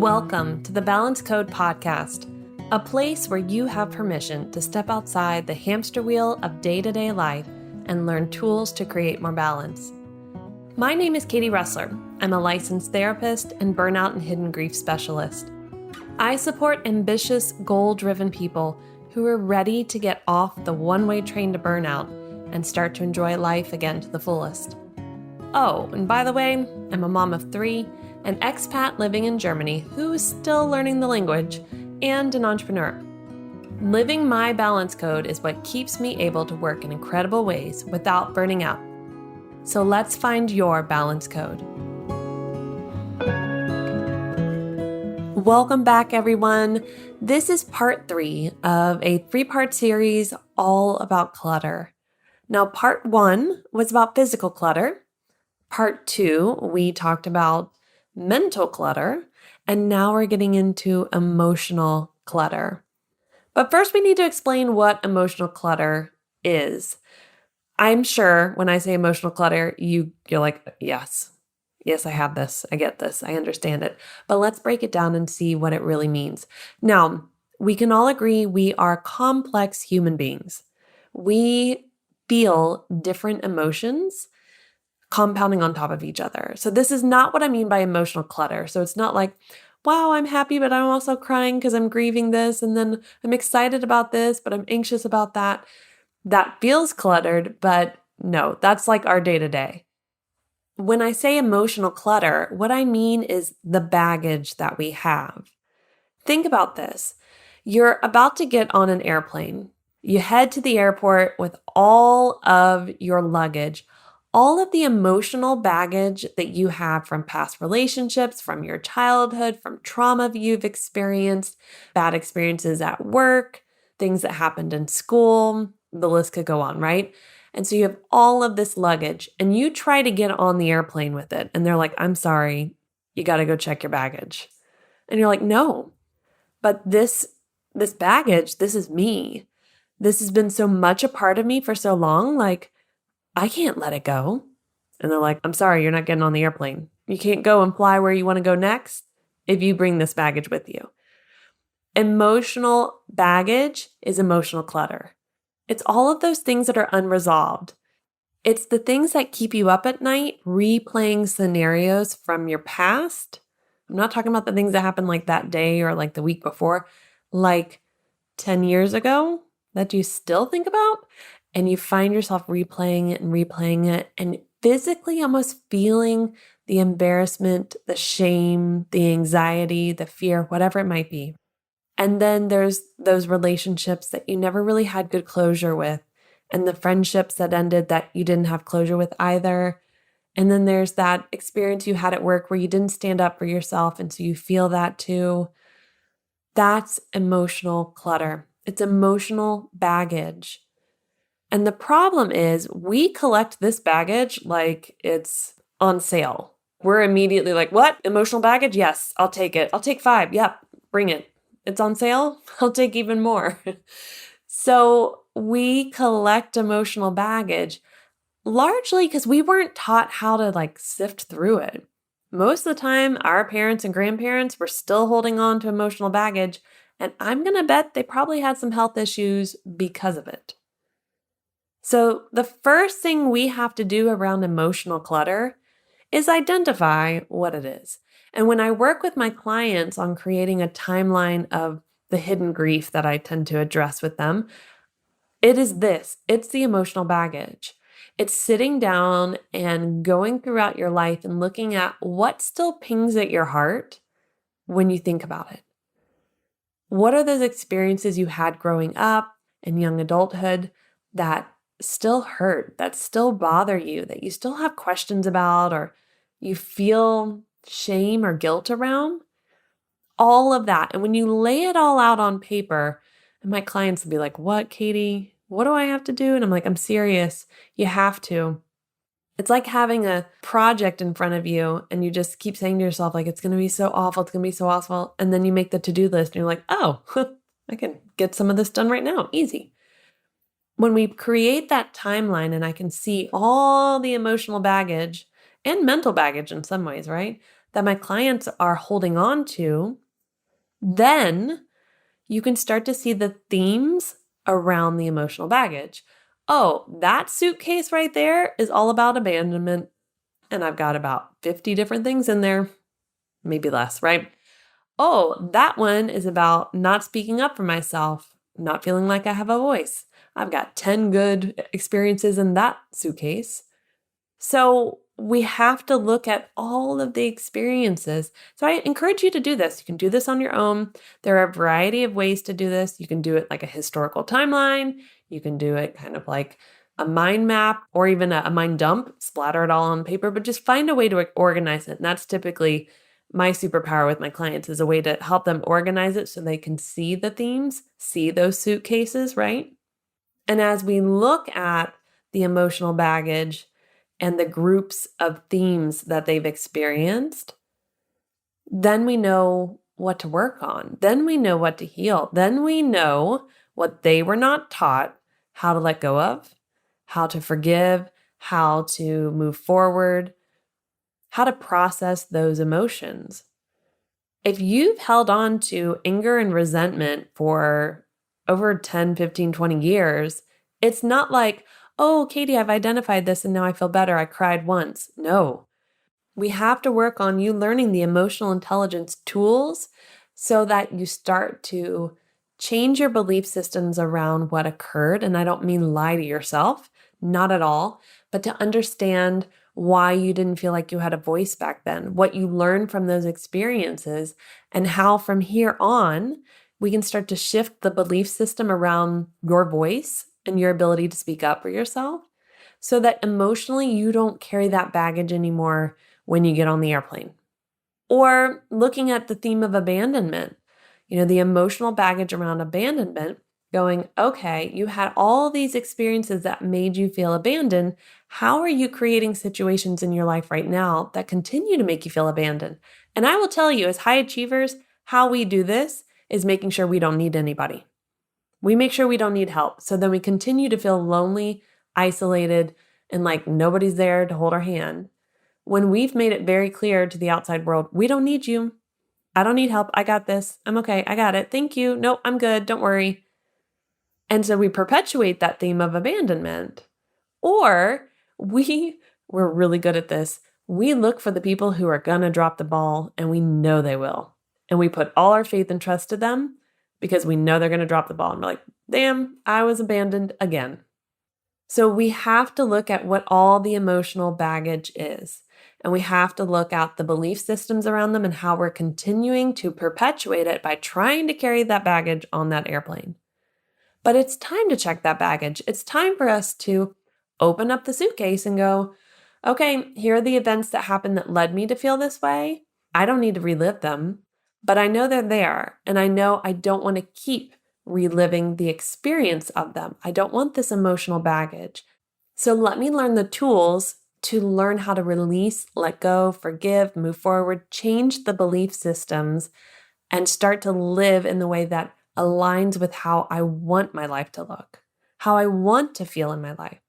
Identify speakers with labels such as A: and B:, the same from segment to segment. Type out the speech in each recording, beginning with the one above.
A: Welcome to the Balance Code Podcast, a place where you have permission to step outside the hamster wheel of day-to-day life and learn tools to create more balance. My name is Katie Ressler. I'm a licensed therapist and burnout and hidden grief specialist. I support ambitious, goal-driven people who are ready to get off the one-way train to burnout and start to enjoy life again to the fullest. Oh, and by the way, I'm a mom of 3, an expat living in Germany who is still learning the language, and an entrepreneur. Living my balance code is what keeps me able to work in incredible ways without burning out. So let's find your balance code. Welcome back, everyone. This is part 3 of a 3-part series all about clutter. Now, part 1 was about physical clutter. Part 2, we talked about mental clutter, and now we're getting into emotional clutter. But first, we need to explain what emotional clutter is. I'm sure when I say emotional clutter, you're like, yes, I have this, I get this, I understand it. But let's break it down and see what it really means. Now, we can all agree we are complex human beings. We feel different emotions compounding on top of each other. So this is not what I mean by emotional clutter. So it's not like, wow, I'm happy, but I'm also crying because I'm grieving this. And then I'm excited about this, but I'm anxious about that. That feels cluttered, but no, that's like our day-to-day. When I say emotional clutter, what I mean is the baggage that we have. Think about this. You're about to get on an airplane. You head to the airport with all of your luggage, all of the emotional baggage that you have from past relationships, from your childhood, from trauma you've experienced, bad experiences at work, things that happened in school, the list could go on, right? And so you have all of this luggage and you try to get on the airplane with it. And they're like, I'm sorry, you got to go check your baggage. And you're like, no, but this baggage, this is me. This has been so much a part of me for so long, like, I can't let it go. And they're like, I'm sorry, you're not getting on the airplane. You can't go and fly where you want to go next if you bring this baggage with you. Emotional baggage is emotional clutter. It's all of those things that are unresolved. It's the things that keep you up at night, replaying scenarios from your past. I'm not talking about the things that happened like that day or like the week before, like 10 years ago that you still think about. And you find yourself replaying it and physically almost feeling the embarrassment, the shame, the anxiety, the fear, whatever it might be. And then there's those relationships that you never really had good closure with, and the friendships that ended that you didn't have closure with either. And then there's that experience you had at work where you didn't stand up for yourself, and so you feel that too. That's emotional clutter. It's emotional baggage. And the problem is we collect this baggage like it's on sale. We're immediately like, what? Emotional baggage? Yes, I'll take it. I'll take 5. Yep, bring it. It's on sale? I'll take even more. So we collect emotional baggage largely because we weren't taught how to sift through it. Most of the time, our parents and grandparents were still holding on to emotional baggage, and I'm going to bet they probably had some health issues because of it. So the first thing we have to do around emotional clutter is identify what it is. And when I work with my clients on creating a timeline of the hidden grief that I tend to address with them, it is this. It's the emotional baggage. It's sitting down and going throughout your life and looking at what still pings at your heart when you think about it. What are those experiences you had growing up and young adulthood that still hurt, that still bother you, that you still have questions about, or you feel shame or guilt around? All of that. And when you lay it all out on paper, and my clients will be like, what, Katie? What do I have to do? And I'm like, I'm serious. You have to. It's like having a project in front of you and you just keep saying to yourself, it's going to be so awful. It's going to be so awful. And then you make the to-do list and you're like, oh, I can get some of this done right now. Easy. When we create that timeline and I can see all the emotional baggage and mental baggage in some ways, right? that my clients are holding on to, then you can start to see the themes around the emotional baggage. Oh, that suitcase right there is all about abandonment. And I've got about 50 different things in there, maybe less, right? Oh, that one is about not speaking up for myself, not feeling like I have a voice. I've got 10 good experiences in that suitcase. So we have to look at all of the experiences. So I encourage you to do this. You can do this on your own. There are a variety of ways to do this. You can do it like a historical timeline. You can do it kind of like a mind map or even a mind dump, splatter it all on paper, but just find a way to organize it. And that's typically my superpower with my clients, is a way to help them organize it so they can see the themes, see those suitcases, right? And as we look at the emotional baggage and the groups of themes that they've experienced, then we know what to work on. Then we know what to heal. Then we know what they were not taught, how to let go of, how to forgive, how to move forward, how to process those emotions. If you've held on to anger and resentment for over 10, 15, 20 years, it's not like, oh, Katie, I've identified this and now I feel better. I cried once. No, we have to work on you learning the emotional intelligence tools so that you start to change your belief systems around what occurred. And I don't mean lie to yourself, not at all, but to understand why you didn't feel like you had a voice back then, what you learned from those experiences, and how from here on, we can start to shift the belief system around your voice and your ability to speak up for yourself so that emotionally you don't carry that baggage anymore when you get on the airplane. Or looking at the theme of abandonment, the emotional baggage around abandonment, going, okay, you had all these experiences that made you feel abandoned. How are you creating situations in your life right now that continue to make you feel abandoned? And I will tell you, as high achievers, how we do this is making sure we don't need anybody. We make sure we don't need help. So then we continue to feel lonely, isolated, and like nobody's there to hold our hand. When we've made it very clear to the outside world, we don't need you. I don't need help. I got this. I'm okay. I got it. Thank you. Nope, I'm good. Don't worry. And so we perpetuate that theme of abandonment. Or we're really good at this. We look for the people who are going to drop the ball, and we know they will. And we put all our faith and trust to them because we know they're going to drop the ball. And we're like, damn, I was abandoned again. So we have to look at what all the emotional baggage is. And we have to look at the belief systems around them and how we're continuing to perpetuate it by trying to carry that baggage on that airplane. But it's time to check that baggage. It's time for us to open up the suitcase and go, okay, here are the events that happened that led me to feel this way. I don't need to relive them, but I know they're there. And I know I don't want to keep reliving the experience of them. I don't want this emotional baggage. So let me learn the tools to learn how to release, let go, forgive, move forward, change the belief systems, and start to live in the way that aligns with how I want my life to look, how I want to feel in my life.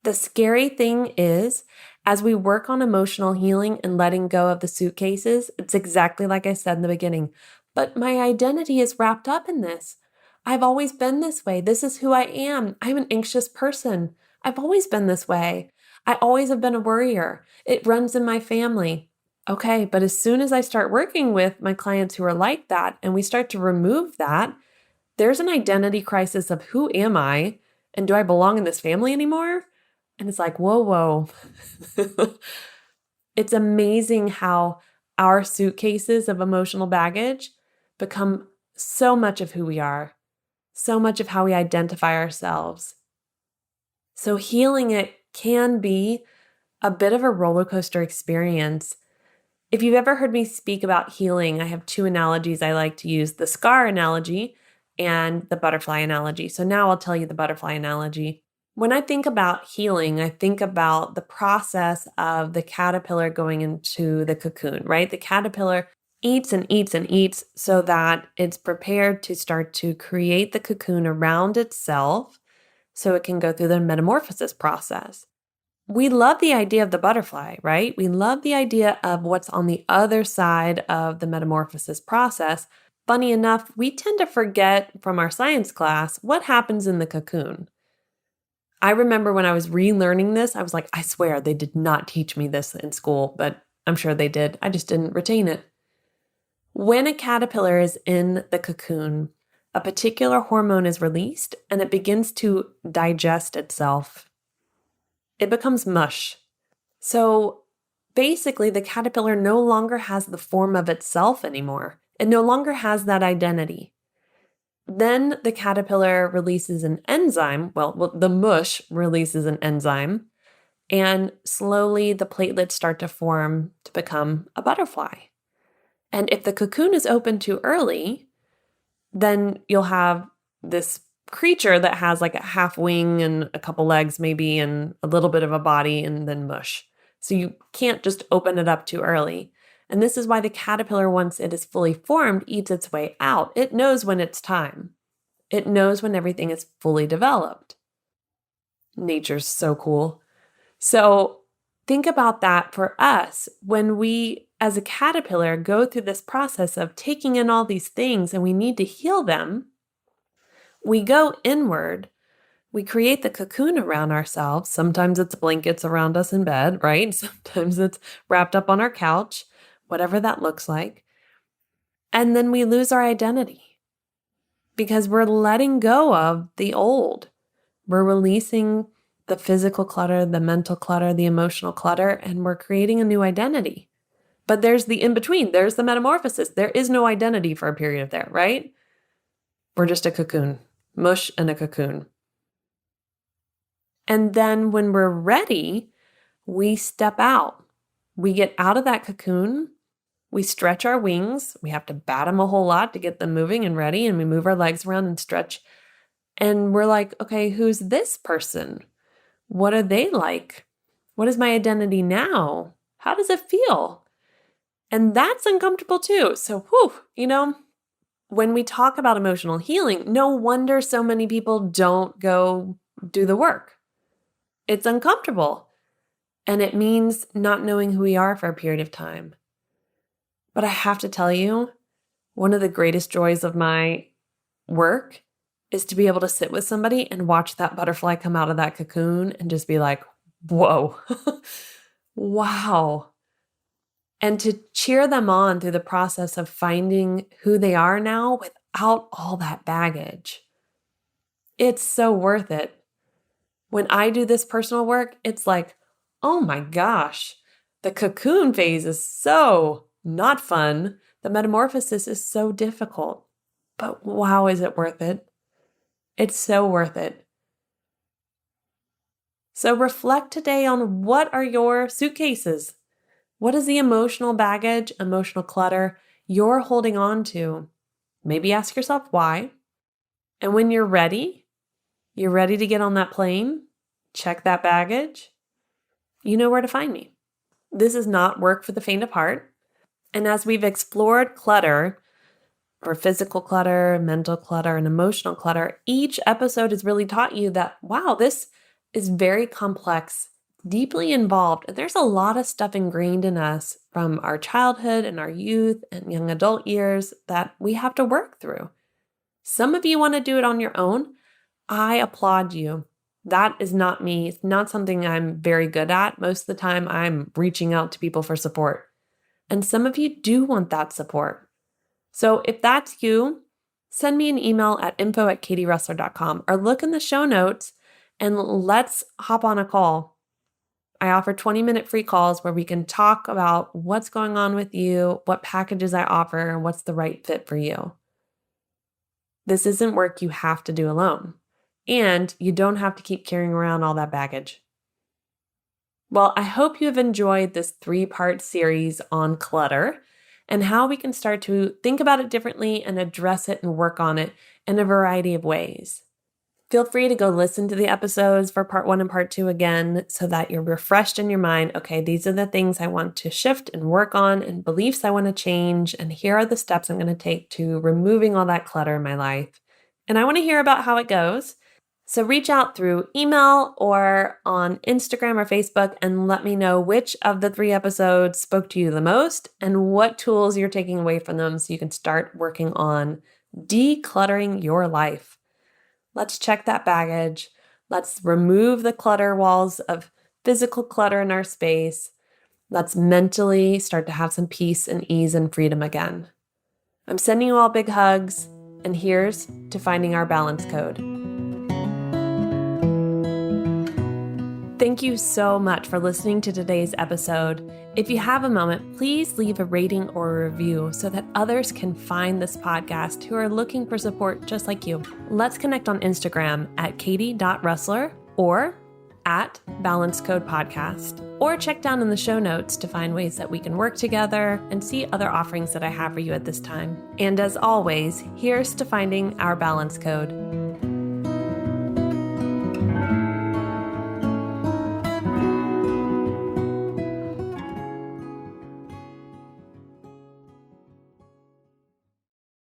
A: The scary thing is, as we work on emotional healing and letting go of the suitcases, it's exactly like I said in the beginning, but my identity is wrapped up in this. I've always been this way. This is who I am. I'm an anxious person. I've always been this way. I always have been a worrier. It runs in my family. Okay, but as soon as I start working with my clients who are like that and we start to remove that, there's an identity crisis of who am I and do I belong in this family anymore? And it's like, whoa. It's amazing how our suitcases of emotional baggage become so much of who we are, so much of how we identify ourselves. So healing it can be a bit of a roller coaster experience. If you've ever heard me speak about healing, I have two analogies I like to use, the scar analogy and the butterfly analogy. So now I'll tell you the butterfly analogy. When I think about healing, I think about the process of the caterpillar going into the cocoon, right? The caterpillar eats and eats and eats so that it's prepared to start to create the cocoon around itself so it can go through the metamorphosis process. We love the idea of the butterfly, right? We love the idea of what's on the other side of the metamorphosis process. Funny enough, we tend to forget from our science class what happens in the cocoon. I remember when I was relearning this, I was like, I swear they did not teach me this in school, but I'm sure they did. I just didn't retain it. When a caterpillar is in the cocoon, a particular hormone is released and it begins to digest itself. It becomes mush. So basically, the caterpillar no longer has the form of itself anymore. It no longer has that identity. Then the caterpillar releases an enzyme. Well, the mush releases an enzyme, and slowly the platelets start to form to become a butterfly. And if the cocoon is open too early, then you'll have this creature that has like a half wing and a couple legs maybe and a little bit of a body and then mush. So you can't just open it up too early. And this is why the caterpillar, once it is fully formed, eats its way out. It knows when it's time. It knows when everything is fully developed. Nature's so cool. So think about that for us when we, as a caterpillar, go through this process of taking in all these things and we need to heal them. We go inward. We create the cocoon around ourselves. Sometimes it's blankets around us in bed, right? Sometimes it's wrapped up on our couch, whatever that looks like. And then we lose our identity because we're letting go of the old. We're releasing the physical clutter, the mental clutter, the emotional clutter, and we're creating a new identity. But there's the in-between. There's the metamorphosis. There is no identity for a period there, right? We're just a cocoon, mush and a cocoon. And then when we're ready, we step out. We get out of that cocoon. We stretch our wings. We have to bat them a whole lot to get them moving and ready. And we move our legs around and stretch. And we're like, okay, who's this person? What are they like? What is my identity now? How does it feel? And that's uncomfortable too. So, when we talk about emotional healing, no wonder so many people don't go do the work. It's uncomfortable. And it means not knowing who we are for a period of time. But I have to tell you, one of the greatest joys of my work is to be able to sit with somebody and watch that butterfly come out of that cocoon and just be like, whoa, wow. And to cheer them on through the process of finding who they are now without all that baggage. It's so worth it. When I do this personal work, it's like, oh my gosh, the cocoon phase is so not fun. The metamorphosis is so difficult. But wow, is it worth it? It's so worth it. So reflect today on what are your suitcases? What is the emotional baggage, emotional clutter you're holding on to? Maybe ask yourself why. And when you're ready to get on that plane, check that baggage, you know where to find me. This is not work for the faint of heart. And as we've explored clutter, or physical clutter, mental clutter, and emotional clutter, each episode has really taught you that, wow, this is very complex, deeply involved. And there's a lot of stuff ingrained in us from our childhood and our youth and young adult years that we have to work through. Some of you want to do it on your own. I applaud you. That is not me. It's not something I'm very good at. Most of the time, I'm reaching out to people for support. And some of you do want that support. So if that's you, send me an email at info@katierustler.com or look in the show notes and let's hop on a call. I offer 20-minute free calls where we can talk about what's going on with you, what packages I offer, and what's the right fit for you. This isn't work you have to do alone. And you don't have to keep carrying around all that baggage. Well, I hope you have enjoyed this 3-part series on clutter and how we can start to think about it differently and address it and work on it in a variety of ways. Feel free to go listen to the episodes for part 1 and part 2 again so that you're refreshed in your mind. Okay, these are the things I want to shift and work on and beliefs I want to change. And here are the steps I'm going to take to removing all that clutter in my life. And I want to hear about how it goes. So reach out through email or on Instagram or Facebook and let me know which of the 3 episodes spoke to you the most and what tools you're taking away from them so you can start working on decluttering your life. Let's check that baggage. Let's remove the clutter walls of physical clutter in our space. Let's mentally start to have some peace and ease and freedom again. I'm sending you all big hugs, and here's to finding our balance code. Thank you so much for listening to today's episode. If you have a moment, please leave a rating or a review so that others can find this podcast who are looking for support just like you. Let's connect on Instagram at katie.rustler or at Balance Code Podcast, or check down in the show notes to find ways that we can work together and see other offerings that I have for you at this time. And as always, here's to finding our balance code.